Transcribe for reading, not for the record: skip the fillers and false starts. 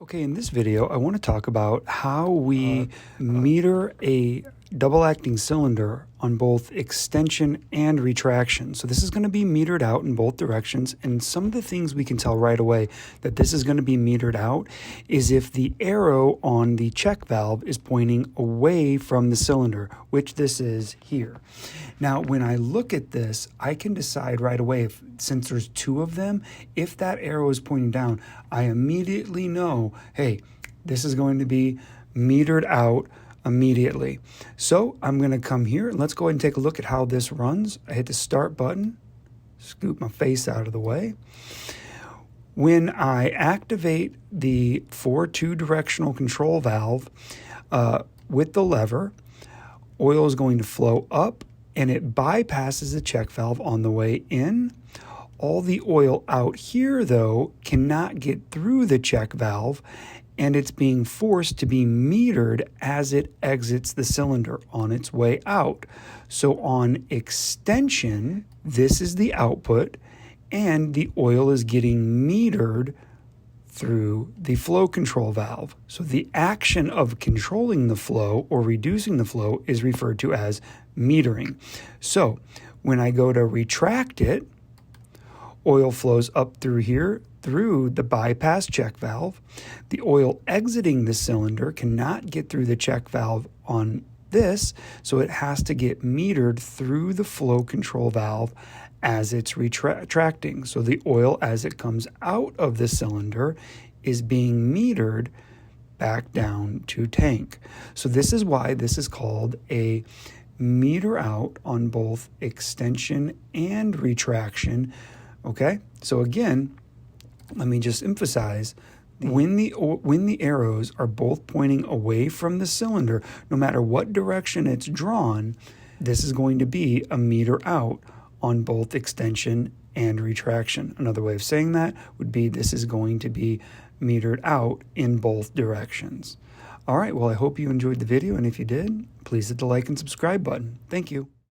Okay, in this video, I want to talk about how we meter a double-acting cylinder on both extension and retraction. So this is going to be metered out in both directions, and some of the things we can tell right away that this is going to be metered out is if the arrow on the check valve is pointing away from the cylinder, which this is here. Now, when I look at this, I can decide right away, since there's two of them, if that arrow is pointing down, I immediately know, hey, this is going to be metered out immediately. So I'm going to come here and let's go ahead and take a look at how this runs. I hit the start button, scoop my face out of the way. When I activate the 4-2 directional control valve with the lever, oil is going to flow up and it bypasses the check valve on the way in. All the oil out here, though, cannot get through the check valve, and it's being forced to be metered as it exits the cylinder on its way out. So on extension, this is the output, and the oil is getting metered through the flow control valve. So the action of controlling the flow or reducing the flow is referred to as metering. So when I go to retract it, oil flows up through here through the bypass check valve. The oil exiting the cylinder cannot get through the check valve on this, so it has to get metered through the flow control valve as it's retracting. So the oil, as it comes out of the cylinder, is being metered back down to tank. So this is why this is called a meter out on both extension and retraction. Okay, so again, let me just emphasize, when the arrows are both pointing away from the cylinder, no matter what direction it's drawn, this is going to be a meter out on both extension and retraction. Another way of saying that would be this is going to be metered out in both directions. All right, well, I hope you enjoyed the video, and if you did, please hit the like and subscribe button. Thank you.